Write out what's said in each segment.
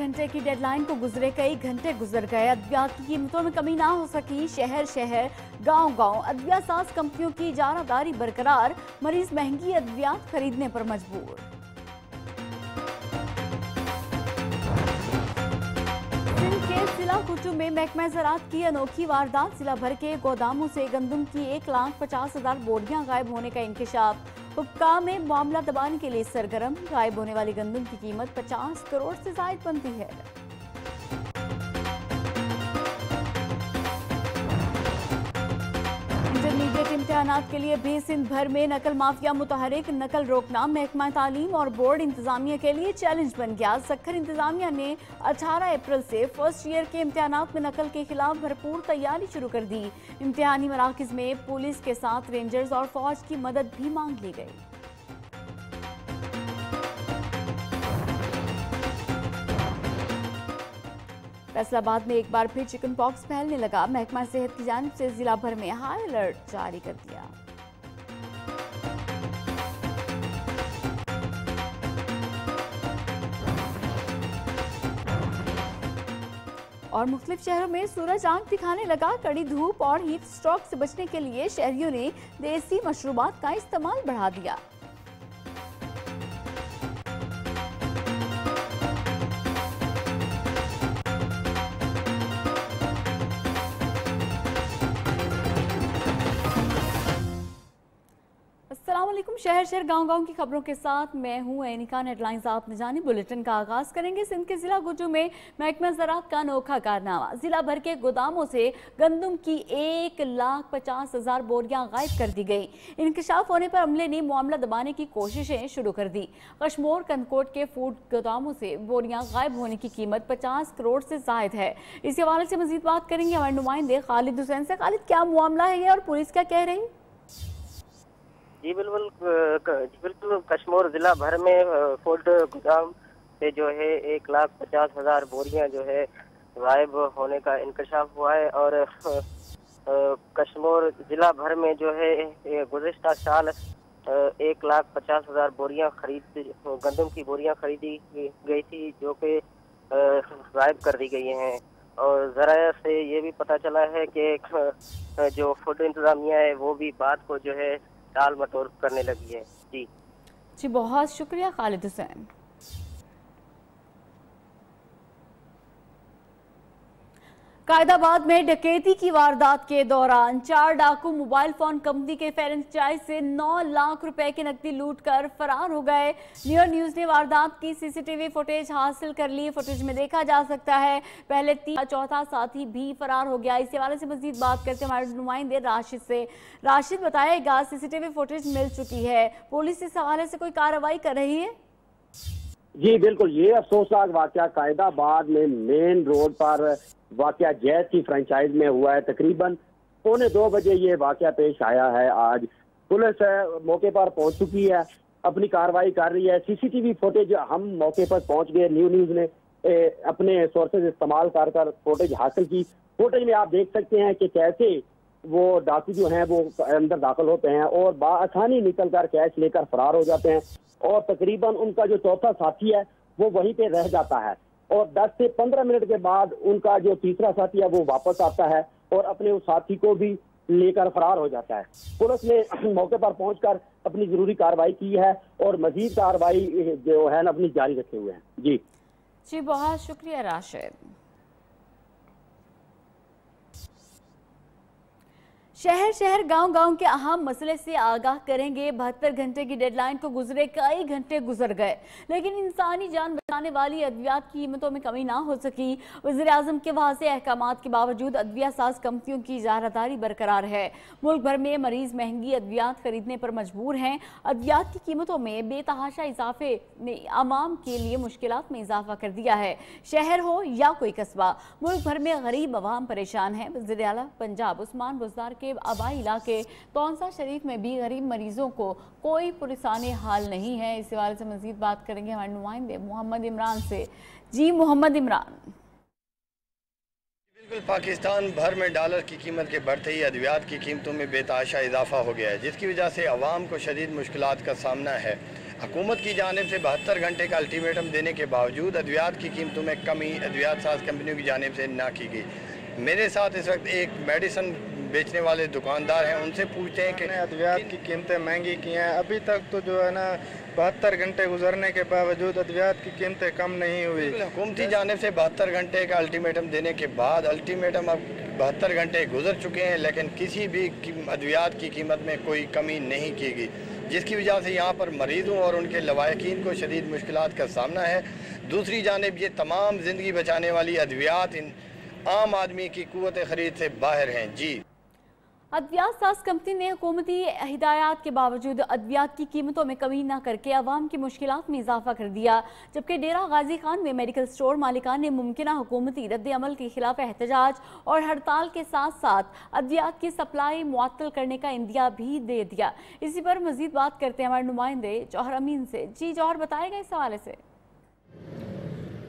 घंटे की डेडलाइन को गुजरे कई घंटे गुजर गए, अद्वियात की कीमतों में कमी ना हो सकी। शहर शहर गांव-गांव अद्वियात साज कंपनियों की इजारादारी बरकरार, मरीज महंगी अद्वियात खरीदने पर मजबूर। जिला कुचू में महकमा ज़राअत की अनोखी वारदात, जिला भर के गोदामों से गंदम की 1,50,000 बोरियां गायब होने का इंकशाफ। हुक्काम में मामला दबाने के लिए सरगर्म, गायब होने वाली गंदम की कीमत 50 करोड़ से जायद बनती है। इंटरमीडिएट इम्तिहानात के लिए भी सिंध भर में नकल माफिया मुतहरिक, नकल रोकना महकमा तालीम और बोर्ड इंतजामिया के लिए चैलेंज बन गया। सक्खर इंतजामिया ने 18 अप्रैल से फर्स्ट ईयर के इम्तिहानात में नकल के खिलाफ भरपूर तैयारी शुरू कर दी। इम्तिहानी मराकज में पुलिस के साथ रेंजर्स और फौज की मदद भी मांग ली गई। फैसलाबाद में एक बार फिर चिकन पॉक्स फैलने लगा, महकमा सेहत की जानिब से जिला भर में हाई अलर्ट जारी कर दिया। और मुख्तलिफ शहरों में सूरज आंख दिखाने लगा, कड़ी धूप और हीट स्ट्रोक से बचने के लिए शहरियों ने देसी मशरूबात का इस्तेमाल बढ़ा दिया। शहर शहर गांव-गांव की खबरों के साथ मैं हूं एनिका। हेडलाइंस आपने जानी। बुलेटिन का आगाज करेंगे सिंध के जिला गुजू में महकमा ज़राअत का अनोखा कारनामा। जिला भर के गोदामों से गंदम की 1,50,000 बोरियां गायब कर दी गई। इंकशाफ होने पर अमले ने मामला दबाने की कोशिशें शुरू कर दी। कश्मोर कंदकोट के फूड गोदामों से बोरियां गायब होने की कीमत 50 करोड़ से जायद है। इस हवाले से मजीद बात करेंगे हमारे नुमाइंदे खालिद हुसैन से। खालिद, क्या मामला है ये और पुलिस क्या कह रही? जी बिल्कुल कश्मीर जिला भर में फूड गोदाम से जो है 1,50,000 बोरियां जो है गायब होने का इंकशाफ हुआ है। और कश्मीर जिला भर में जो है गुज़िश्ता साल 1,50,000 बोरियां गंदम की बोरियां खरीदी गई थी, जो कि गायब कर दी गई हैं। और ज़रा से ये भी पता चला है कि जो फूड इंतजामिया है वो भी बात को जो है टाल मटोल करने लगी है। जी बहुत शुक्रिया खालिद हुसैन। कायदाबाद में डकैती की वारदात के दौरान 4 डाकू मोबाइल फोन कंपनी के फ्रेंचाइज से 9 लाख रुपए की नकदी लूट कर फरार हो गए। न्यूज़ ने वारदात की सीसीटीवी फुटेज हासिल कर ली। फुटेज में देखा जा सकता है पहले चौथा साथी भी फरार हो गया। इस हवाले से मजीद बात करते हैं हमारे नुमाइंदे राशिद से। राशिद, बताएगा सीसीटीवी फुटेज मिल चुकी है, पुलिस इस हवाले से कोई कार्रवाई कर रही है? जी बिल्कुल, ये अफसोसनाक वाकया कायदाबाद में मेन रोड पर वाकया जैद की फ्रेंचाइज में हुआ है। तकरीबन 1:45 बजे ये वाकया पेश आया है। आज पुलिस मौके पर पहुंच चुकी है, अपनी कार्रवाई कर रही है। सीसीटीवी फुटेज हम मौके पर पहुंच गए। न्यूज़ ने अपने सोर्सेज इस्तेमाल कर फुटेज हासिल की। फुटेज में आप देख सकते हैं कि कैसे वो डाकू जो हैं वो अंदर दाखिल होते हैं और बआसानी निकल कर कैश लेकर फरार हो जाते हैं। और तकरीबन उनका जो चौथा साथी है वो वहीं पे रह जाता है और 10 से 15 मिनट के बाद उनका जो तीसरा साथी है वो वापस आता है और अपने उस साथी को भी लेकर फरार हो जाता है। पुलिस ने मौके पर पहुंचकर अपनी जरूरी कार्रवाई की है और मजीद कार्रवाई जो है ना अपनी जारी रखे हुए हैं। जी बहुत शुक्रिया राशिद। शहर शहर गांव-गांव के अहम मसले से आगाह करेंगे। 72 घंटे की डेडलाइन को गुजरे कई घंटे गुजर गए, लेकिन इंसानी जान बचाने वाली अद्वियात की कीमतों में कमी ना हो सकी। वज़ीर-ए-आज़म के वाज़ेह अहकामात के बावजूद अद्विया साज कंपनियों की इजारादारी बरकरार है। मुल्क भर में मरीज महंगी अद्वियात खरीदने पर मजबूर हैं। अद्वियात की कीमतों में बेतहाशा इजाफे ने आवाम के लिए मुश्किलात में इजाफा कर दिया है। शहर हो या कोई कस्बा, मुल्क भर में गरीब अवाम परेशान है। वज़ीर आला पंजाब उस्मान बुज़दार के आबाई इलाके तौंसा शरीफ में भी गरीब मरीजों को कोई पुरसाने हाल नहीं है। इस हवाले से मजीद बात करेंगे हमारे नुमाइंदे मोहम्मद इमरान से। जी मोहम्मद इमरान। बिल्कुल, पाकिस्तान भर में डॉलर की कीमत के बढ़ते ही अद्वियात की कीमतों में बेतहाशा इजाफा हो गया है, जिसकी वजह से आवाम को शदीद मुश्किलात का सामना है। हुकूमत की जानिब से 72 घंटे का अल्टीमेटम देने के बावजूद अद्वियात की कीमतों में कमी अद्वियात साज कंपनियों की जानिब से ना की गई। मेरे साथ इस वक्त एक मेडिसिन बेचने वाले दुकानदार हैं, उनसे पूछते हैं कि अद्वियात की कीमतें महंगी की हैं। अभी तक तो जो है ना 72 घंटे गुजरने के बावजूद अद्वियात की कीमतें कम नहीं हुई। हुकूमती जानिब से 72 घंटे का अल्टीमेटम देने के बाद अल्टीमेटम अब 72 घंटे गुजर चुके हैं, लेकिन किसी भी अद्वियात की कीमत में कोई कमी नहीं की गई, जिसकी वजह से यहाँ पर मरीज़ों और उनके लवाहिकीन को शदीद मुश्किलात का सामना है। दूसरी जानिब ये तमाम ज़िंदगी बचाने वाली अद्वियात आम आदमी की कुव्वत खरीद से बाहर हैं। जी, अद्वियात साज कंपनी ने हुकूमती हिदायत के बावजूद अद्वियात की कीमतों में कमी न करके आवाम की मुश्किलात में इजाफा कर दिया, जबकि डेरा गाजी खान में मेडिकल स्टोर मालिकान ने मुमकिना हुकूमती रद्द अमल के खिलाफ एहतजाज और हड़ताल के साथ साथ अद्वियात की सप्लाई मुअत्तल करने का इंदिया भी दे दिया। इसी पर मजीद बात करते हैं हमारे नुमाइंदे जौहर अमीन से। जी जौहर, बताएगा इस हवाले से।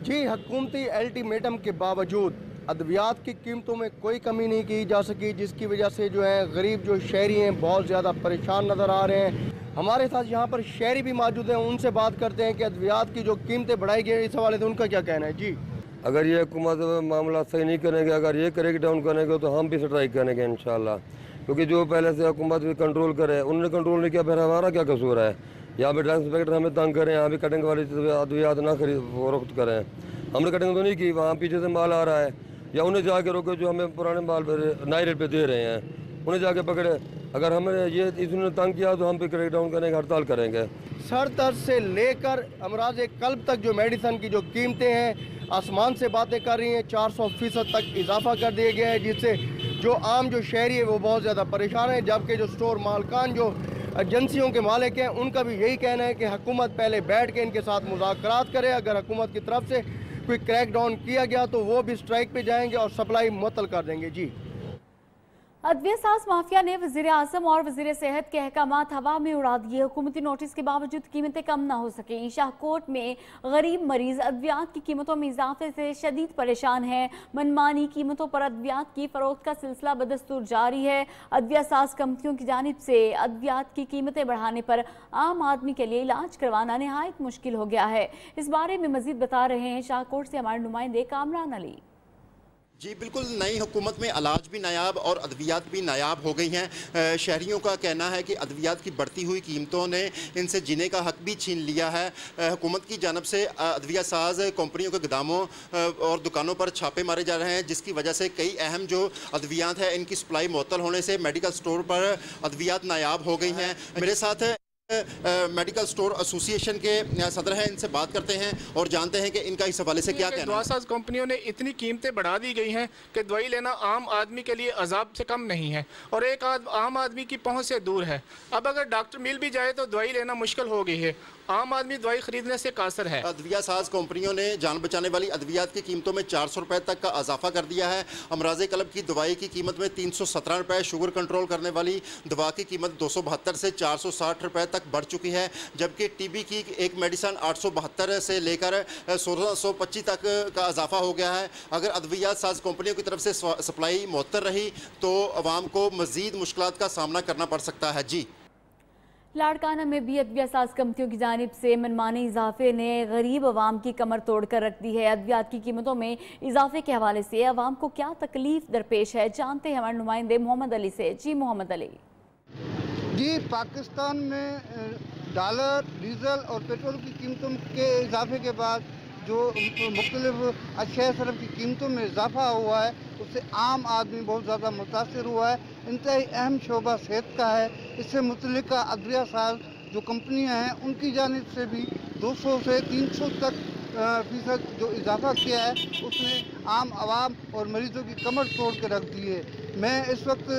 जी, हुकूमती अल्टीमेटम के बावजूद अद्वियात की कीमतों में कोई कमी नहीं की जा सकी, जिसकी वजह से जो है गरीब जो शहरी हैं बहुत ज़्यादा परेशान नज़र आ रहे हैं। हमारे साथ यहाँ पर शहरी भी मौजूद हैं, उनसे बात करते हैं कि अद्वियात की जो कीमतें बढ़ाई गई इस हवाले से उनका क्या कहना है। जी, अगर ये हुकूमत मामला सही नहीं करेंगे, अगर ये करेगी डाउन करेंगे तो हम भी स्ट्राइक करेंगे इंशाल्लाह, क्योंकि जो पहले से हुकूमत कंट्रोल करे उन्होंने कंट्रोल नहीं किया, फिर हमारा क्या कसूर है। यहाँ पे ड्रग्स इंस्पेक्टर हमें तंग करें, यहाँ भी कटिंग वाली अद्वियात ना फरोख्त करें। हमने कटिंग तो नहीं की, वहाँ पीछे से माल आ रहा है, या उन्हें जाके रोके जो हमें पुराने माल पर नए रेट पे दे रहे हैं, उन्हें जाके पकड़े। अगर हमें ये इसने तंग किया तो हम पे क्रैकडाउन करेंगे, हड़ताल करेंगे। सर दर्द से लेकर अमराज कल्ब तक जो मेडिसिन की जो कीमतें हैं आसमान से बातें कर रही हैं। 400% तक इजाफा कर दिया गया है, जिससे जो आम जो शहरी है वो बहुत ज़्यादा परेशान है, जबकि जो स्टोर मालकान जो एजेंसियों के मालिक हैं उनका भी यही कहना है कि हुकूमत पहले बैठ के इनके साथ मुज़ाकरात करे। अगर हुकूमत की तरफ से कोई क्रैकडाउन किया गया तो वो भी स्ट्राइक पे जाएंगे और सप्लाई मुअत्तल कर देंगे। जी, अद्विया साज माफिया ने वज़ीर आज़म और वज़ीर सेहत के अहकामात हवा में उड़ा दिए। हुकूमती नोटिस के बावजूद कीमतें कम ना हो सकें। शाहकोट में गरीब मरीज अद्वियात की कीमतों में इजाफे से शदीद परेशान है। मनमानी कीमतों पर अद्वियात की फरोख्त का सिलसिला बदस्तूर जारी है। अद्विया साज कंपनियों की जानिब से अद्वियात की कीमतें बढ़ाने पर आम आदमी के लिए इलाज करवाना नहायत मुश्किल हो गया है। इस बारे में मजीद बता रहे हैं शाहकोट से हमारे नुमाइंदे कामरान अली। जी बिल्कुल, नई हुकूमत में इलाज भी नायाब और अद्वियात भी नायाब हो गई हैं। शहरियों का कहना है कि अद्वियात की बढ़ती हुई कीमतों ने इनसे जीने का हक भी छीन लिया है। हुकूमत की जानब से अद्विया साज कंपनियों के गोदामों और दुकानों पर छापे मारे जा रहे हैं, जिसकी वजह से कई अहम जो अद्वियात है इनकी सप्लाई मुअत्तल होने से मेडिकल स्टोर पर अद्वियात नायाब हो गई हैं। मेरे साथ मेडिकल स्टोर एसोसिएशन के सदर हैं, इनसे बात करते हैं और जानते हैं कि इनका इस हवाले से क्या कहना है। दवा साज कंपनियों ने इतनी कीमतें बढ़ा दी गई हैं कि दवाई लेना आम आदमी के लिए अजाब से कम नहीं है और एक आम आदमी की पहुंच से दूर है। अब अगर डॉक्टर मिल भी जाए तो दवाई लेना मुश्किल हो गई है। आम आदमी दवाई खरीदने से कासर है। अद्विया साज कंपनियों ने जान बचाने वाली अद्वियात की कीमतों में 400 रुपए तक का इजाफा कर दिया है। अमराज कल्ब की दवाई की कीमत में 317 रुपए, शुगर कंट्रोल करने वाली दवा की कीमत 272 से 460 रुपए तक बढ़ चुकी है, जबकि टीबी की एक मेडिसिन 872 से लेकर 1625 तक का इजाफा हो गया है। अगर अद्वियात साज कंपनियों की तरफ से सप्लाई मुअत्तर रही तो अवाम को मजीद मुश्किलात का सामना करना पड़ सकता है। जी, लाड़काना में भी अद्विया साज कंपनियों की जानिब से मनमाने इजाफे ने गरीब अवाम की कमर तोड़ कर रख दी है। अद्वियात की कीमतों में इजाफे के हवाले से अवाम को क्या तकलीफ दरपेश है, जानते हैं हमारे नुमाइंदे मोहम्मद अली से। जी मोहम्मद अली। जी, पाकिस्तान में डॉलर, डीजल और पेट्रोल की कीमतों के इजाफे के बाद जो मुख्तलिफ अशिया सरफ की कीमतों में इजाफा हुआ है उससे आम आदमी बहुत ज़्यादा मुतासर हुआ है। इंतहाई अहम शोबा सेहत का है। इससे मुतल्लिका अद्विया साज जो कंपनियां हैं उनकी जानिब से भी 200 से 300 तक फीसद जो इजाफा किया है उसने आम आवाम और मरीज़ों की कमर तोड़ के रख दी है। मैं इस वक्त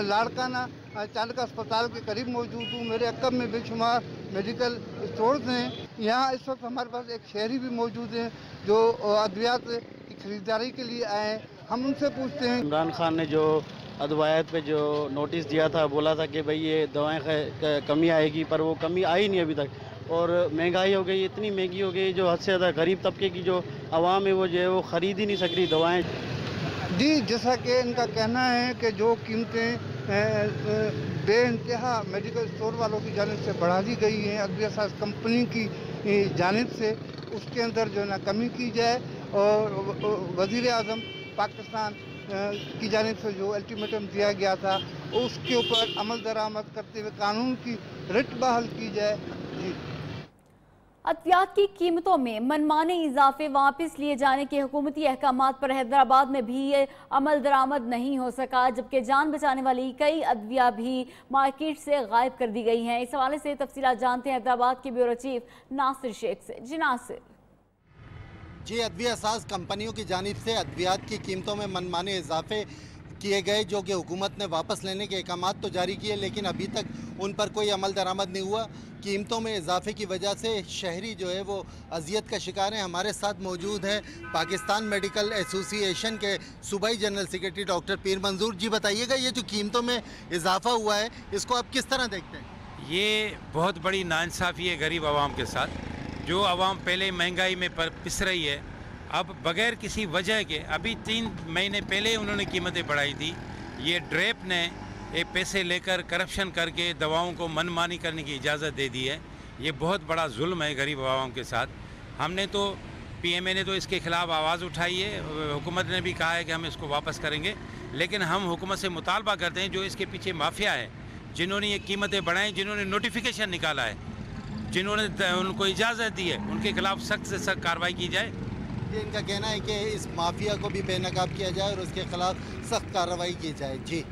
लाड़काना चालका अस्पताल के करीब मौजूद हूँ। मेरे अक्कब में बेशुमार मेडिकल स्टोर्स हैं। यहाँ इस वक्त हमारे पास एक शहरी भी मौजूद हैं जो अद्वियात की ख़रीदारी के लिए आए हैं। हम उनसे पूछते हैं। इमरान खान ने जो अद्वियात पे जो नोटिस दिया था, बोला था कि भाई ये दवाएं कमी आएगी, पर वो कमी आई नहीं अभी तक और महंगाई हो गई, इतनी महंगी हो गई जो हद से ज़्यादा गरीब तबके की जो आवाम है वो जो है वो ख़रीद ही नहीं सक रही दवाएँ। जी, जैसा कि इनका कहना है कि जो कीमतें बेइंतहा मेडिकल स्टोर वालों की जानिब से बढ़ा दी गई है अदविया साज कंपनी की जानिब से, उसके अंदर जो है ना कमी की जाए। और वज़ीर आज़म पाकिस्तान की जानिब से जो अल्टीमेटम दिया गया था उसके ऊपर अमल दरामद करते हुए कानून की रिट बहाल की जाए। जी, अद्वियात की कीमतों में मनमाने इजाफे वापस लिए जाने के हुकूमती अहकामात पर हैदराबाद में भी ये अमल दरामद नहीं हो सका, जबकि जान बचाने वाली कई अद्विया भी मार्केट से गायब कर दी गई हैं। इस हवाले से तफसीलात जानते हैं हैदराबाद के ब्यूरो चीफ नासिर शेख से। जी नासिर। जी, अद्विया साज कंपनियों की जानिब से अद्वियात की कीमतों में मनमाने इजाफे किए गए, जो कि हुकूमत ने वापस लेने के अहकामात तो जारी किए, लेकिन अभी तक उन पर कोई अमल दरामद नहीं हुआ। कीमतों में इजाफे की वजह से शहरी जो है वो अजियत का शिकार हैं। हमारे साथ मौजूद हैं पाकिस्तान मेडिकल एसोसिएशन के सूबाई जनरल सेक्रेटरी डॉक्टर पीर मंजूर। जी बताइएगा, ये जो कीमतों में इजाफा हुआ है इसको आप किस तरह देखते हैं? ये बहुत बड़ी नाइंसाफ़ी है गरीब आवाम के साथ। जो आवाम पहले महंगाई में पिस रही है, अब बगैर किसी वजह के, अभी 3 महीने पहले उन्होंने कीमतें बढ़ाई थी। ये ड्रेप ने ये पैसे लेकर करप्शन करके दवाओं को मनमानी करने की इजाज़त दे दी है। ये बहुत बड़ा जुल्म है गरीब आवाम के साथ। हमने तो पीएमए ने तो इसके ख़िलाफ़ आवाज़ उठाई है, हुकूमत ने भी कहा है कि हम इसको वापस करेंगे, लेकिन हम हुकूमत से मुतालबा करते हैं जो इसके पीछे माफिया है, जिन्होंने ये कीमतें बढ़ाई, जिन्होंने नोटिफिकेशन निकाला है, जिन्होंने उनको इजाज़त दी है, उनके खिलाफ सख्त से सख्त कार्रवाई की जाए। ये इनका कहना है कि इस माफिया को भी बेनकाब किया जाए और उसके खिलाफ सख्त कार्रवाई की जाए। जी,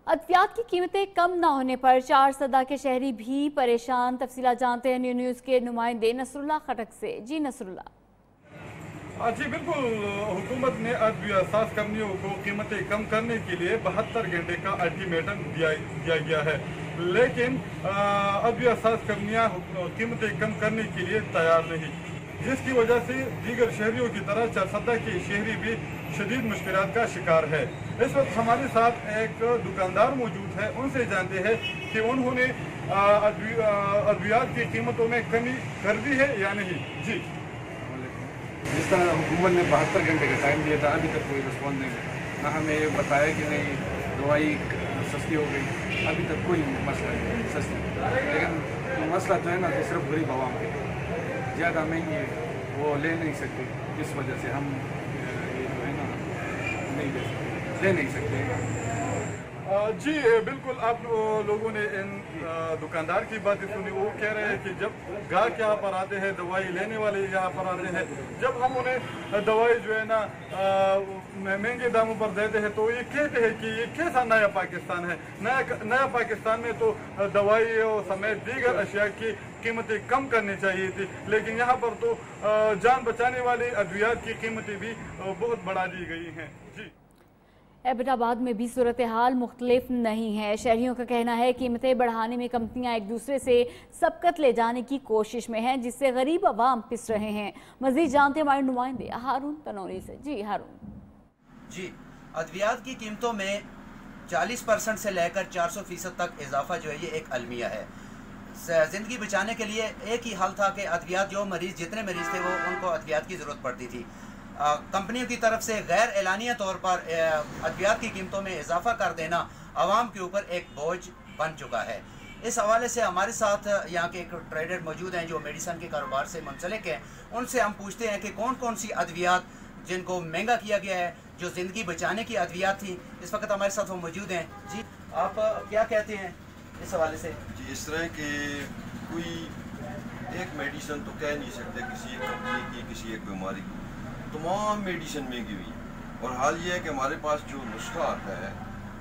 अद्वियात की कीमतें कम न होने पर 4 सदा के शहरी भी परेशान। तफसीलात जानते हैं न्यूज़ के नुमाइंदे नसरुल्लाह खटक से। जी नसरुल्लाह। जी बिल्कुल, हुकूमत ने अद्विया साज कंपनियों को कीमतें कम करने के लिए 72 घंटे का अल्टीमेटम दिया गया है, लेकिन अद्विया साज कंपनियाँ कीमतें कम करने के लिए तैयार नहीं, जिसकी वजह से दीगर शहरियों की तरह चारसदा के शहरी भी शदीद मुश्किलात का शिकार है। इस वक्त हमारे साथ एक दुकानदार मौजूद है, उनसे जानते हैं कि उन्होंने अद्वियात की कीमतों में कमी कर दी है या नहीं। जी, जिस तरह हुकूमत ने 72 घंटे का टाइम दिया था, अभी तक कोई रिस्पॉन्स नहीं, ना हमें बताया कि नहीं दवाई सस्ती हो गई, अभी तक कोई मसला नहीं सस्ती। लेकिन मसला जो है ना, तो सिर्फ गरीब आवाम के ज़्यादा महंगी वो ले नहीं सकते, इस वजह से हम ये जो है ना नहीं ले नहीं सकते। जी बिल्कुल, आप लोगों ने इन दुकानदार की बातें सुनी। वो कह रहे हैं कि जब गाहक यहाँ पर आते हैं, दवाई लेने वाले यहाँ पर आते हैं, जब हम उन्हें दवाई जो है ना महंगे दामों पर देते हैं तो ये कहते हैं कि ये कैसा नया पाकिस्तान है। नया पाकिस्तान में तो दवाई और समेत दीगर अशिया की कीमतें कम करनी चाहिए थी, लेकिन यहाँ पर तो जान बचाने वाली अद्वियात की कीमतें भी बहुत बढ़ा दी गई हैं। जी, एबटाबाद में भी सूरत हाल मुख्तलिफ नहीं है। शहरियों का कहना है कीमतें बढ़ाने में कंपनियां एक दूसरे से सबकत ले जाने की कोशिश में हैं, जिससे गरीब अवाम पिस रहे हैं। मजीद जानते हमारे नुमाइंदे हारून तनौरी से। जी हारून। जी, अद्वियात की कीमतों में 40% से लेकर 400% तक इजाफा जो है ये एक अलमिया है। ज़िंदगी बचाने के लिए एक ही हल था कि अद्वियात जो मरीज़ जितने मरीज़ थे वो उनको अद्वियात की ज़रूरत पड़ती थी। कंपनियों की तरफ से गैर एलानिया तौर पर अद्वियात की कीमतों में इजाफा कर देना आवाम के ऊपर एक बोझ बन चुका है। इस हवाले से हमारे साथ यहाँ के एक ट्रेडर मौजूद हैं जो मेडिसन के कारोबार से मुंसलिक हैं। उनसे हम पूछते हैं कि कौन कौन सी अद्वियात जिनको महंगा किया गया है, जो ज़िंदगी बचाने की अद्वियात थी, इस वक्त हमारे साथ वो मौजूद हैं। जी, आप क्या कहते हैं इस हवाले से? जी, इस तरह के कोई एक मेडिसन तो कह नहीं सकते किसी एक कंपनी की, किसी एक बीमारी की। तमाम मेडिसिन महंगी हुई है और हाल ये है कि हमारे पास जो नुस्खा आता है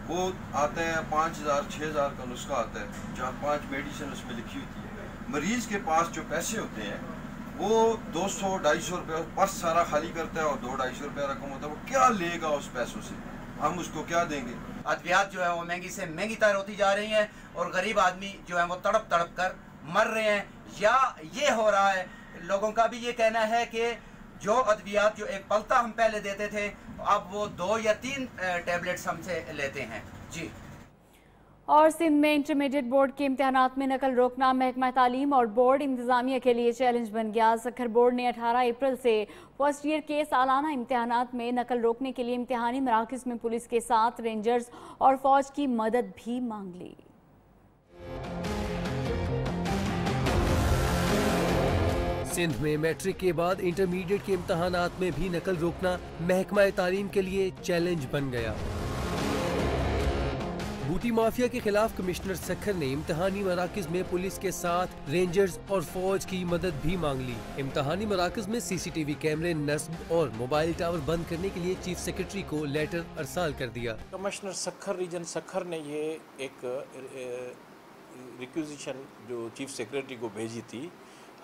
वो आता है 5000 6000 का नुस्खा आता है, 4-5 मेडिसिन उसमें लिखी होती है। मरीज़ के पास जो पैसे होते हैं वो 200-250 रुपये पर्स सारा खाली करता है और 200-250 रुपये रकम होता है। वो क्या लेगा उस पैसों से, हम उसको क्या देंगे? अद्वियात जो है वो महंगी से महंगी तर होती जा रही हैं और गरीब आदमी जो है वो तड़प तड़प कर मर रहे हैं। या ये हो रहा है, लोगों का भी ये कहना है कि जो अद्वियात जो एक पलता हम पहले देते थे, अब वो 2 या 3 टैबलेट्स हमसे लेते हैं। जी, और सिंध में इंटरमीडिएट बोर्ड के इम्तिहानात में नकल रोकना महकमा तालीम और बोर्ड इंतजामिया के लिए चैलेंज बन गया। सखर बोर्ड ने 18 अप्रैल से फर्स्ट ईयर के सालाना इम्तिहानात में नकल रोकने के लिए इम्तिहानी मराकज़ में पुलिस के साथ रेंजर्स और फौज की मदद भी मांग ली। सिंध में मैट्रिक के बाद इंटरमीडिएट के इम्तिहानात में भी नकल रोकना महकमा तालीम के लिए चैलेंज बन गया। बूटी माफिया के खिलाफ कमिश्नर सखर ने इम्तिहानी मराकज़ में पुलिस के साथ रेंजर्स और फौज की मदद भी मांग ली। इम्तिहानी मराकज़ में CCTV कैमरे नस्ब और मोबाइल टावर बंद करने के लिए चीफ सेक्रेटरी को लेटर अरसाल कर दिया। कमिश्नर सखर रीजन सखर ने ये एक रिक्विजिशन जो चीफ सेक्रेटरी को भेजी थी।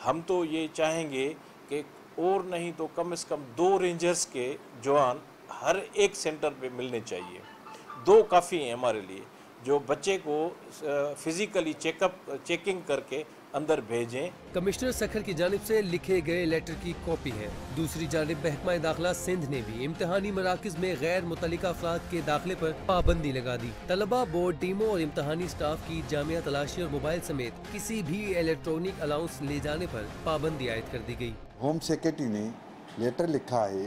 हम तो ये चाहेंगे कि और नहीं तो कम से कम 2 रेंजर्स के जवान हर एक सेंटर पे मिलने चाहिए। 2 काफ़ी हैं हमारे लिए, जो बच्चे को फिजिकली चेकिंग करके अंदर भेजें। कमिश्नर सखर की जानिब से लिखे गए लेटर की कॉपी है। दूसरी जानिब महकमा दाखिला सिंध ने भी इम्तिहानी मराकज़ में गैर मुतल्लिका अफराद के दाखिले पर पाबंदी लगा दी। तलबा, बोर्ड टीमों और इम्तिहानी स्टाफ की जामिया तलाशी और मोबाइल समेत किसी भी इलेक्ट्रॉनिक अलाउंस ले जाने पर पाबंदी आयद कर दी गई। होम सेक्रेटरी ने लेटर लिखा है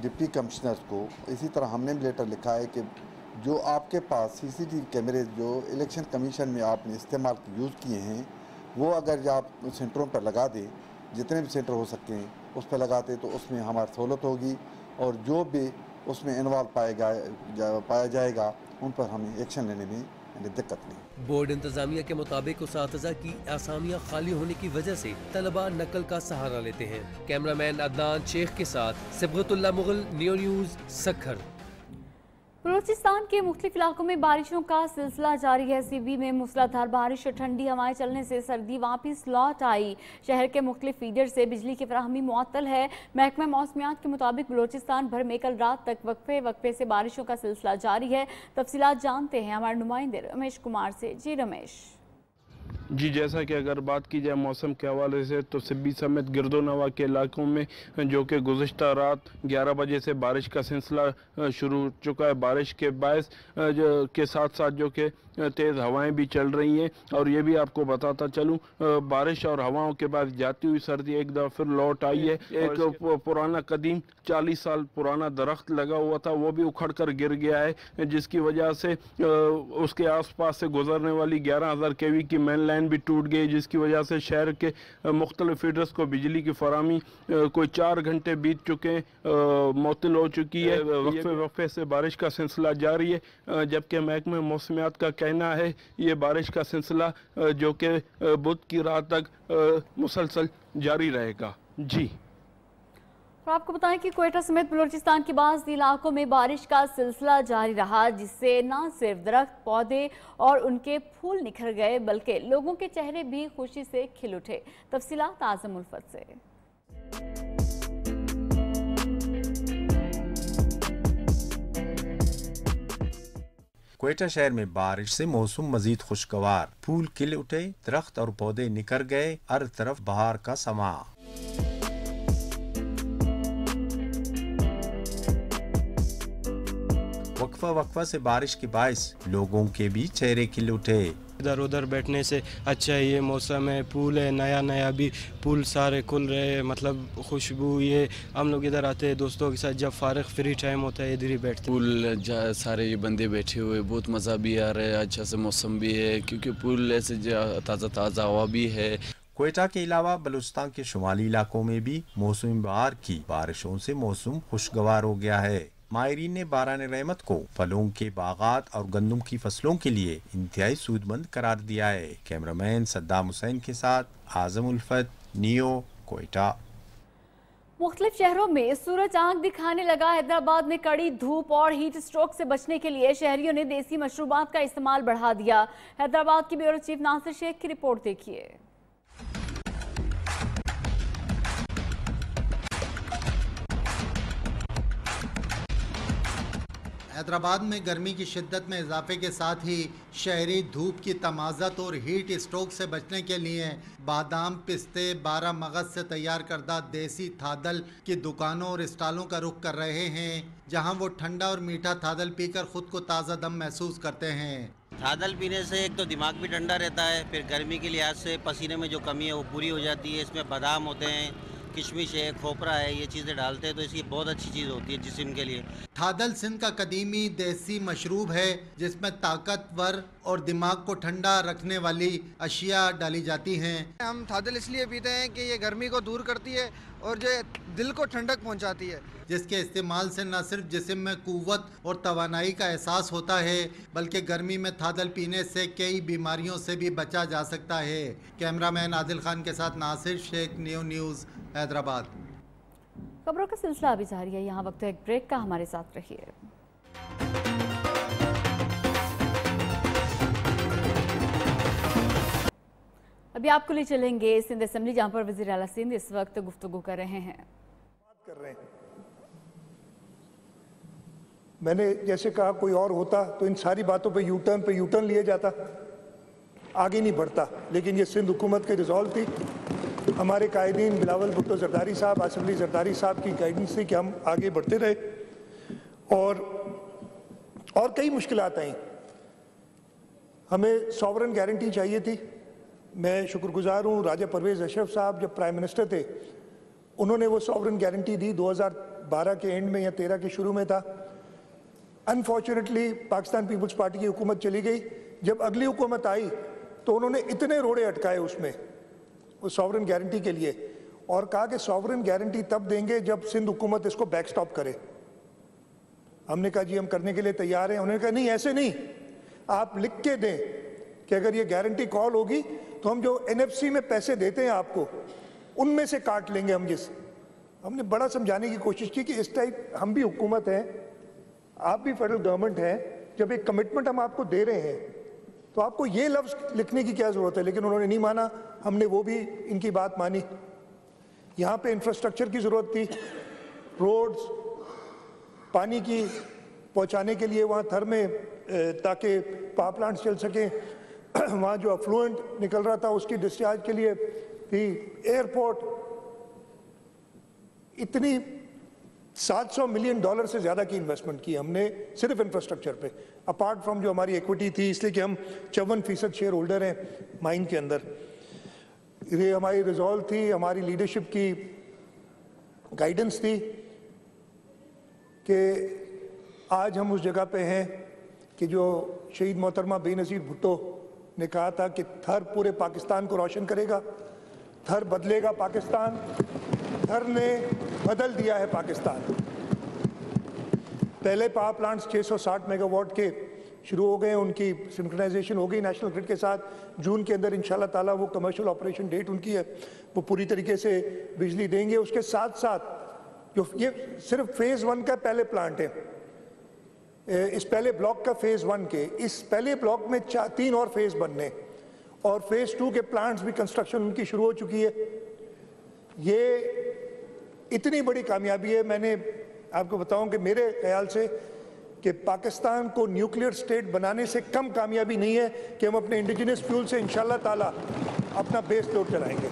डिप्टी कमिश्नर को। इसी तरह हमने भी लेटर लिखा है कि जो आपके पास CCTV कैमरे जो इलेक्शन कमीशन में आपने इस्तेमाल यूज़ किए हैं, वो अगर आप सेंटरों पर लगा दें, जितने भी सेंटर हो सकते हैं उस पर लगाते तो उसमें हमारी सहूलत होगी और जो भी उसमें इन्वॉल्व पाया जाएगा उन पर हमें एक्शन लेने में दिक्कत नहीं। बोर्ड इंतजामिया के मुताबिक उसातिज़ा की आसामियाँ खाली होने की वजह से तलबा नकल का सहारा लेते हैं। कैमरामैन अदनान शेख के साथ सिबगतुल्लाह मुगल, नियो न्यूज़, सखर। बलूचिस्तान के मुख्तलिफ इलाकों में बारिशों का सिलसिला जारी है। CB में मूसलाधार बारिश और ठंडी हवाएं चलने से सर्दी वापस लौट आई। शहर के मुख्तलिफ फीडर से बिजली की फराहमी मुअत्तल है। महकमा मौसमियात के मुताबिक बलूचिस्तान भर में कल रात तक वक्फे से बारिशों का सिलसिला जारी है। तफसीलात जानते हैं हमारे नुमाइंदे रमेश कुमार से। जी रमेश। जी, जैसा कि अगर बात की जाए मौसम के हवाले से तो सिब्बी समेत गिरदोनवा के इलाकों में जो कि गुज़िश्ता रात 11 बजे से बारिश का सिलसिला शुरू हो चुका है। बारिश के बायस के साथ साथ जो कि तेज़ हवाएं भी चल रही हैं। और ये भी आपको बताता चलूं, बारिश और हवाओं के बाद जाती हुई सर्दी एक दफ़ा फिर लौट आई है। एक पुराना कदीम 40 साल पुराना दरख्त लगा हुआ था, वो भी उखड़ कर गिर गया है, जिसकी वजह से उसके आसपास से गुजरने वाली 11,000 kV की मेन लाइन भी टूट गई, जिसकी वजह से शहर के मुख्तलिफ फीडर्स को बिजली की फराहमी कोई 4 घंटे बीत चुके हैं, मुअत्तल हो चुकी है। वक्फे से बारिश का सिलसिला जारी है, जबकि महकमे मौसमियात का कहना है ये बारिश का सिलसिला जो कि बुध की रात तक मुसलसल जारी रहेगा। जी, और आपको बताएं कि क्वेटा समेत बलूचिस्तान के बाज़ इलाकों में बारिश का सिलसिला जारी रहा, जिससे न सिर्फ दरख्त, पौधे और उनके फूल निखर गए बल्कि लोगों के चेहरे भी खुशी से खिल उठे। तफसीलात आज़म उल्फत से। क्वेटा शहर में बारिश से मौसम मजीद खुशगवार, फूल खिल उठे, दरख्त और पौधे निखर गए, हर तरफ बहार का समा। वक्फा से बारिश के बाइस लोगों के भी चेहरे खिल उठे। इधर उधर बैठने से अच्छा है, ये मौसम है, फूल है, नया भी फूल सारे खुल रहे हैं, मतलब खुशबू। ये हम लोग इधर आते हैं दोस्तों के साथ, जब फारिग फ्री टाइम होता है इधर ही बैठते हैं। फूल सारे ये बंदे बैठे हुए, बहुत मज़ा भी आ रहा है, अच्छा से मौसम भी है, क्योंकि फूल ऐसे ताज़ा हवा भी है। क्वेटा के अलावा बलूचिस्तान के शुमाली इलाकों में भी मौसम बहार की बारिशों से मौसम खुशगवार हो गया है। माहिरीन ने बारान रहमत को फलों के बागात और गंदम की फसलों के लिए इंतहाई सूदमंद करार दिया है। कैमरामैन सद्दाम हुसैन के साथ आज़म उल्फत, नियो, क्वेटा। मुख्तलिफ शहरों में सूरज आंख दिखाने लगा। हैदराबाद में कड़ी धूप और हीट स्ट्रोक से बचने के लिए शहरियों ने देसी मशरूबात का इस्तेमाल बढ़ा दिया। हैदराबाद की ब्यूरो चीफ नासिर शेख की रिपोर्ट देखिए। हैदराबाद में गर्मी की शिद्दत में इजाफे के साथ ही शहरी धूप की तमाज़त और हीट स्ट्रोक से बचने के लिए बादाम, पिस्ते, 12 मगज से तैयार करदा देसी थादल की दुकानों और स्टॉलों का रुख कर रहे हैं, जहां वो ठंडा और मीठा थादल पीकर खुद को ताज़ा दम महसूस करते हैं। थादल पीने से एक तो दिमाग भी ठंडा रहता है, फिर गर्मी के लिहाज से पसीने में जो कमी है वो पूरी हो जाती है। इसमें बादाम होते हैं, किशमिश है, खोपरा है, ये चीज़ें डालते हैं तो इसकी बहुत अच्छी चीज़ होती है जिस्म के लिए। थादल सिंध का कदीमी देसी मशरूब है जिसमें ताकतवर और दिमाग को ठंडा रखने वाली अशिया डाली जाती हैं। हम थादल इसलिए पीते हैं कि ये गर्मी को दूर करती है और जो दिल को ठंडक पहुंचाती है, जिसके इस्तेमाल से न सिर्फ जिस्म में कुव्वत और तवानाई का एहसास होता है बल्कि गर्मी में थादल पीने से कई बीमारियों से भी बचा जा सकता है। कैमरामैन आदिल खान के साथ नासिर शेख, न्यूज़ हैदराबाद। खबरों का सिलसिला अभी जारी है, यहाँ वक्त है एक ब्रेक का, हमारे साथ रहिए। अभी आपको ले चलेंगे सिंध असेंबली, जहाँ पर वज़ीर आला सिंध इस वक्त गुफ्तगू कर रहे हैं। मैंने जैसे कहा कोई और होता तो इन सारी बातों पे यू टर्न लिया जाता, आगे नहीं बढ़ता, लेकिन ये सिंध हुकूमत की रिजॉल्व थी। हमारे कायदीन बिलावल भुट्टो जरदारी साहब, आसिफ अली जरदारी साहब की गाइडेंस थी कि हम आगे बढ़ते रहे और कई मुश्किलात आई। हमें सॉवरन गारंटी चाहिए थी। मैं शुक्रगुजार हूँ राजा परवेज़ अशरफ साहब जब प्राइम मिनिस्टर थे उन्होंने वो सॉवरन गारंटी दी, 2012 के एंड में या 13 के शुरू में था। अनफॉर्चुनेटली पाकिस्तान पीपल्स पार्टी की हुकूमत चली गई। जब अगली हुकूमत आई तो उन्होंने इतने रोड़े अटकाए उसमें उस सॉवरन गारंटी के लिए और कहा कि सॉवरन गारंटी तब देंगे जब सिंध हुकूमत इसको बैकस्टॉप करे। हमने कहा जी हम करने के लिए तैयार हैं। उन्होंने कहा नहीं, ऐसे नहीं, आप लिख के दें कि अगर ये गारंटी कॉल होगी तो हम जो एनएफसी में पैसे देते हैं आपको उनमें से काट लेंगे हम। हमने बड़ा समझाने की कोशिश की कि इस टाइप हम भी हुकूमत हैं, आप भी फेडरल गवर्नमेंट हैं, जब एक कमिटमेंट हम आपको दे रहे हैं तो आपको ये लफ्ज़ लिखने की क्या ज़रूरत है। लेकिन उन्होंने नहीं माना, हमने वो भी इनकी बात मानी। यहाँ पे इंफ्रास्ट्रक्चर की ज़रूरत थी, रोड्स, पानी की पहुँचाने के लिए वहाँ थर में ताकि पावर प्लांट्स चल सकें, वहाँ जो अफ्लुएंट निकल रहा था उसकी डिस्चार्ज के लिए थी, एयरपोर्ट, इतनी $700 मिलियन से ज़्यादा की इन्वेस्टमेंट की हमने सिर्फ इंफ्रास्ट्रक्चर पे, अपार्ट फ्रॉम जो हमारी इक्विटी थी, इसलिए कि हम 54% शेयर होल्डर हैं माइन के अंदर। ये हमारी रिजॉल्व थी, हमारी लीडरशिप की गाइडेंस थी कि आज हम उस जगह पे हैं कि जो शहीद मोहतरमा बेनज़ीर भुट्टो ने कहा था कि थर पूरे पाकिस्तान को रोशन करेगा, थर बदलेगा पाकिस्तान, थर ने बदल दिया है पाकिस्तान। पहले पावर प्लांट्स 660 मेगावाट के शुरू हो गए, उनकी सिंक्रोनाइजेशन हो गई नेशनल ग्रिड के साथ। जून के अंदर इंशाल्लाह ताला वो कमर्शियल ऑपरेशन डेट उनकी है, वो पूरी तरीके से बिजली देंगे। उसके साथ साथ जो ये सिर्फ फेज़ 1 का पहले प्लांट है, इस पहले ब्लॉक का फेज़ 1 के, इस पहले ब्लॉक में 3 और फेज़ बनने और फेज़ 2 के प्लांट्स भी कंस्ट्रक्शन उनकी शुरू हो चुकी है। ये इतनी बड़ी कामयाबी है। मैंने आपको बताऊं कि मेरे ख्याल से कि पाकिस्तान को न्यूक्लियर स्टेट बनाने से कम कामयाबी नहीं है कि हम अपने इंडिजिनस फ्यूल से इंशाल्लाह ताला अपना बेस लोड चलाएंगे।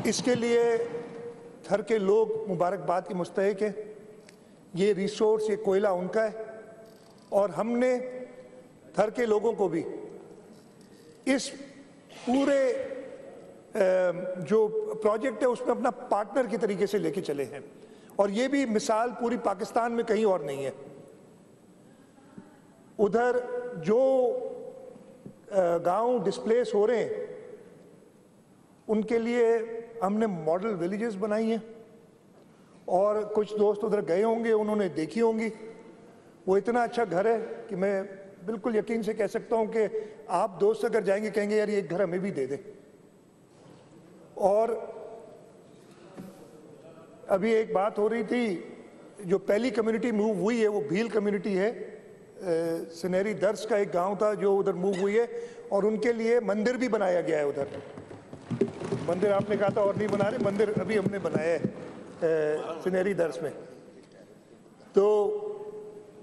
इसके लिए थर के लोग मुबारकबाद के मुस्तहिक हैं। ये रिसोर्स, ये कोयला उनका है और हमने थर के लोगों को भी इस पूरे जो प्रोजेक्ट है उसमें अपना पार्टनर के तरीके से लेके चले हैं और ये भी मिसाल पूरी पाकिस्तान में कहीं और नहीं है। उधर जो गांव डिस्प्लेस हो रहे हैं उनके लिए हमने मॉडल विलेजेस बनाई हैं और कुछ दोस्त उधर गए होंगे, उन्होंने देखी होंगी। वो इतना अच्छा घर है कि मैं बिल्कुल यकीन से कह सकता हूं कि आप दोस्त अगर जाएंगे कहेंगे यार ये घर हमें भी दे दें। और अभी एक बात हो रही थी, जो पहली कम्युनिटी मूव हुई है वो भील कम्युनिटी है, सुनहरी दर्स का एक गांव था जो उधर मूव हुई है और उनके लिए मंदिर भी बनाया गया है। उधर मंदिर आपने कहा था और नहीं बना रहे, मंदिर अभी हमने बनाया है सुनहरी दर्स में। तो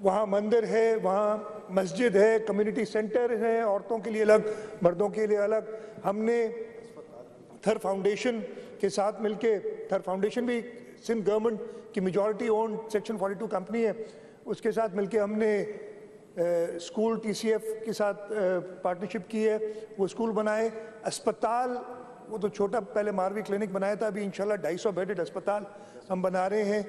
वहाँ मंदिर है, वहाँ मस्जिद है, कम्युनिटी सेंटर है, औरतों के लिए अलग, मर्दों के लिए अलग। हमने थर फाउंडेशन के साथ मिलके, थर फाउंडेशन भी सिंध गवर्नमेंट की मेजॉरिटी ओन्ड सेक्शन 42 कंपनी है, उसके साथ मिलके हमने स्कूल TCF के साथ पार्टनरशिप की है, वो स्कूल बनाए। अस्पताल, वो तो छोटा पहले मारवी क्लिनिक बनाया था, अभी इंशाल्लाह 250 बेडेड अस्पताल हम बना रहे हैं,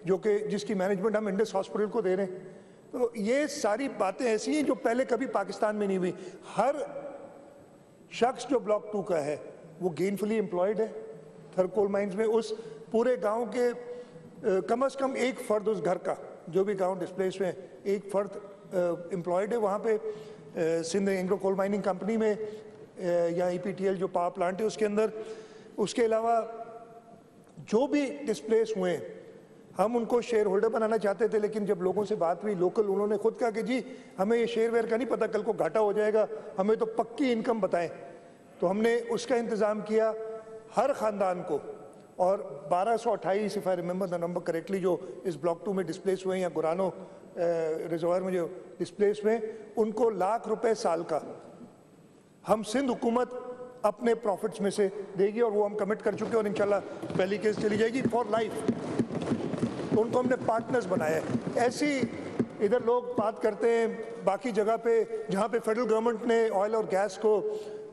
जो कि जिसकी मैनेजमेंट हम इंडस हॉस्पिटल को दे रहे हैं। तो ये सारी बातें ऐसी हैं जो पहले कभी पाकिस्तान में नहीं हुई। हर शख्स जो ब्लॉक 2 का है वो गेनफुली एम्प्लॉयड है थर कोल माइंस में। उस पूरे गांव के कम से कम एक फ़र्द उस घर का, जो भी गांव डिस्प्लेस में, एक फ़र्द एम्प्लॉयड है वहाँ पे। Sindh Engro coal mining company में या EPTL जो पावर प्लांट है उसके अंदर। उसके अलावा जो भी डिस्प्लेस हुए हैं हम उनको शेयर होल्डर बनाना चाहते थे, लेकिन जब लोगों से बात हुई लोकल, उन्होंने खुद कहा कि जी हमें ये शेयर वेयर का नहीं पता, कल को घाटा हो जाएगा, हमें तो पक्की इनकम बताएं। तो हमने उसका इंतज़ाम किया हर ख़ानदान को, और 1228 if I remember the number correctly जो इस ब्लॉक 2 में डिस्प्लेस हुए या गुरानो रिजर्वायर में जो डिस्प्लेस हुए, उनको लाख रुपए साल का हम सिंध हुकूमत अपने प्रॉफिट्स में से देगी, और वो हम कमिट कर चुके हैं, और इंशाल्लाह पहली केस चली जाएगी फॉर लाइफ। तो उनको हमने पार्टनर्स बनाया है। ऐसी इधर लोग बात करते हैं बाकी जगह पे जहाँ पे फेडरल गवर्नमेंट ने ऑयल और गैस को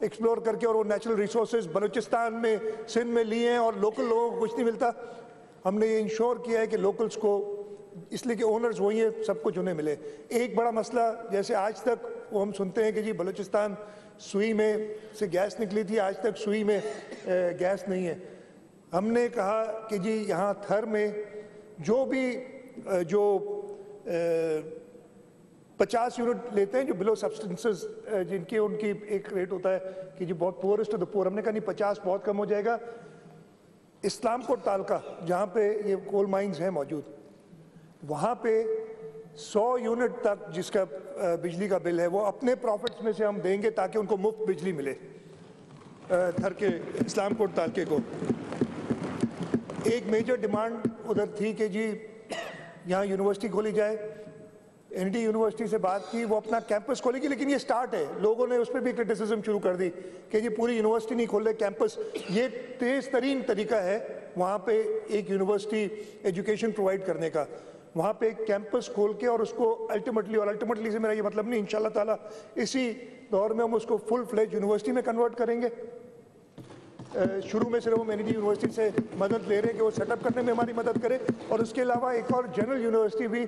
एक्सप्लोर करके और वो नेचुरल रिसोर्सेज बलूचिस्तान में, सिंध में लिए हैं, और लोकल लोगों को कुछ नहीं मिलता। हमने ये इंश्योर किया है कि लोकल्स को, इसलिए कि ओनर्स वही है, सब कुछ उन्हें मिले। एक बड़ा मसला, जैसे आज तक वो हम सुनते हैं कि जी बलूचिस्तान सुई में से गैस निकली थी, आज तक सुई में गैस नहीं है। हमने कहा कि जी यहाँ थर में जो भी जो 50 यूनिट लेते हैं जो बिलो सब्सटेंसेस, जिनकी उनकी एक रेट होता है कि जी बहुत पुअरेस्ट टू द पुअर, हमने कहा नहीं 50 बहुत कम हो जाएगा। इस्लामपुर तालका जहाँ पे ये कोल माइंस हैं मौजूद, वहाँ पे 100 यूनिट तक जिसका बिजली का बिल है वो अपने प्रॉफिट्स में से हम देंगे ताकि उनको मुफ्त बिजली मिले थर के इस्लामपुर तालके को। एक मेजर डिमांड उधर थी कि जी यहाँ यूनिवर्सिटी खोली जाए। ND यूनिवर्सिटी से बात की, वो अपना कैंपस खोलेगी, लेकिन ये स्टार्ट है। लोगों ने उस पर भी क्रिटिसिज्म शुरू कर दी कि ये पूरी यूनिवर्सिटी नहीं खोल रहे, कैंपस। ये तेज़ तरीन तरीका है वहाँ पे एक यूनिवर्सिटी एजुकेशन प्रोवाइड करने का। वहाँ पे एक कैंपस खोल के और उसको अल्टीमेटली से मेरा ये मतलब नहीं, इंशाल्लाह ताला इसी दौर में हम उसको फुल फ्लेज यूनिवर्सिटी में कन्वर्ट करेंगे। शुरू में सिर्फ हम ND यूनिवर्सिटी से मदद ले रहे हैं कि वो सेटअप करने में हमारी मदद करे, और उसके अलावा एक और जनरल यूनिवर्सिटी भी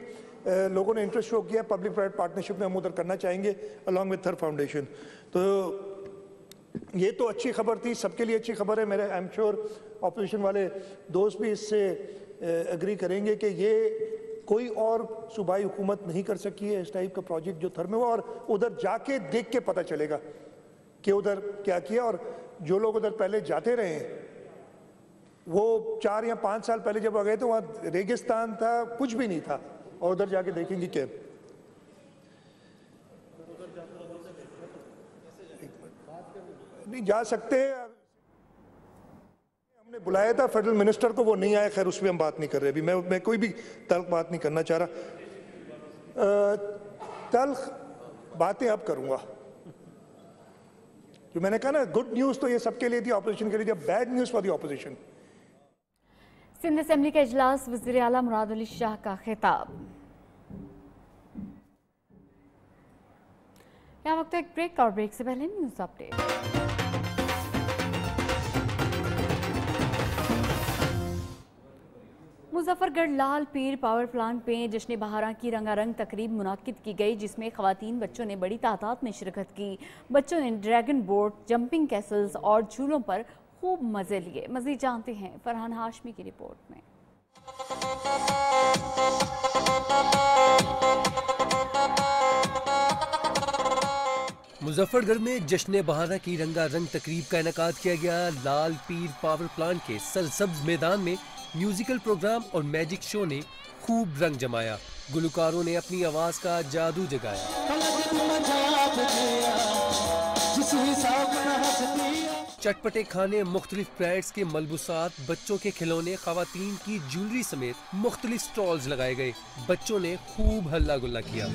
लोगों ने इंटरेस्ट शो किया, पब्लिक प्राइवेट पार्टनरशिप में हम उधर करना चाहेंगे अलॉन्ग विद थर फाउंडेशन। तो ये तो अच्छी खबर थी, सबके लिए अच्छी खबर है। मेरे आई एम श्योर ऑपोजिशन वाले दोस्त भी इससे एग्री करेंगे कि ये कोई और सूबाई हुकूमत नहीं कर सकी है इस टाइप का प्रोजेक्ट जो थर में हुआ, और उधर जाके देख के पता चलेगा कि उधर क्या किया। और जो लोग उधर पहले जाते रहे हैं, वो 4 या 5 साल पहले जब आ गए तो वहाँ रेगिस्तान था, कुछ भी नहीं था, और उधर जाके देखेंगे क्या। नहीं जा सकते, हमने बुलाया था फेडरल मिनिस्टर को, वो नहीं आया। खैर उस पर हम बात नहीं कर रहे अभी, मैं कोई भी तल्ख बात नहीं करना चाह रहा। तल्ख बातें अब करूंगा। जो मैंने कहा ना, गुड न्यूज़ तो ये सबके लिए थी, ऑपोजिशन के लिए थी, bad news for the opposition. Sindh assembly का इजलास, वज़ीर आला मुराद अली शाह का खिताब। यहाँ वक्त एक ब्रेक, और ब्रेक से पहले न्यूज़ अपडेट। मुजफ्फरगढ़ लाल पीर पावर प्लांट में जश्न बहारा की रंगारंग तकरीब मुनाकिद की गई, जिसमें खवातीन बच्चों ने बड़ी तादाद में शिरकत की। बच्चों ने ड्रैगन बोट, जंपिंग कैसल्स और झूलों पर खूब मजे लिए। मज़ीद जानते हैं फरहान हाशमी की रिपोर्ट में। मुजफ्फरगढ़ में जश्न बहारा की रंगारंग तकरीब का इनेकाद किया गया। लाल पीर पावर प्लांट के सरसब्ज मैदान में म्यूजिकल प्रोग्राम और मैजिक शो ने खूब रंग जमाया। गुलकारों ने अपनी आवाज का जादू जगाया। चटपटे खाने, मुख्तलिफ ब्रांड्स के मलबूसात, बच्चों के खिलौने, खवातीन की ज्वेलरी समेत मुख्तलिफ स्टॉल्स लगाए गए। बच्चों ने खूब हल्ला गुल्ला किया।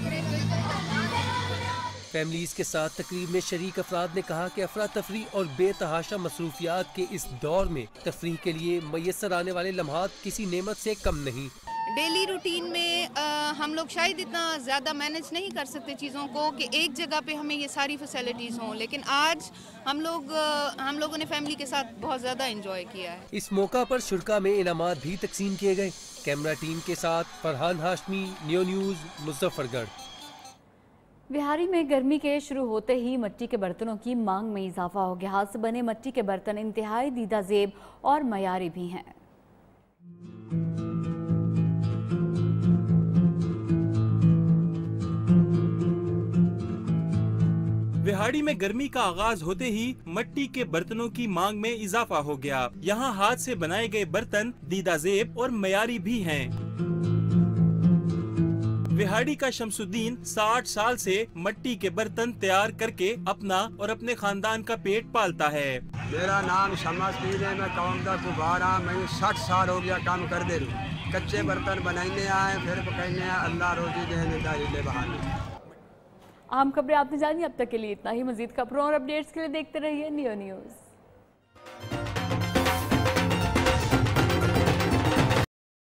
फैमिलीज के साथ तकरीब में शरीक अफराद ने कहा कि अफरा तफरी और बेतहाशा मसरूफियात के इस दौर में तफरीह के लिए मैसर आने वाले लम्हात किसी नेमत से कम नहीं। डेली रूटीन में हम लोग शायद इतना ज़्यादा मैनेज नहीं कर सकते चीज़ों को कि एक जगह पे हमें ये सारी फैसिलिटीज़ हों, लेकिन आज हम लोगों ने फैमिली के साथ बहुत ज़्यादा एंजॉय किया है। इस मौका पर शुरा में इनामात भी तकसीम किए गए। कैमरा टीम के साथ फरहान हाशमी, नियो न्यूज़, मुजफ्फरगढ़। बिहारी में गर्मी के शुरू होते ही मिट्टी के बर्तनों की मांग में इजाफा हो गया। हाथ से बने मिट्टी के बर्तन इंतहाई दीदा ज़ेब और मयारी भी हैं। बिहाड़ी में गर्मी का आगाज होते ही मिट्टी के बर्तनों की मांग में इजाफा हो गया। यहाँ हाथ से बनाए गए बर्तन दीदा ज़ेब और मयारी भी हैं। बिहाड़ी का शमसुद्दीन 60 साल से मिट्टी के बर्तन तैयार करके अपना और अपने खानदान का पेट पालता है। मेरा नाम शमास पीर है, मैं कौमदा कुबारा, मैं 60 साल हो गया काम कर दे रहा हूँ। कच्चे बर्तन बनाने आए, फिर पकाने आए, अल्लाह रोजी देने दारिले बहाने। आम खबरें आपने जानी, अब तक के लिए इतना ही। मजीद खबरों और अपडेट्स के लिए देखते रहिए नियो न्यूज़।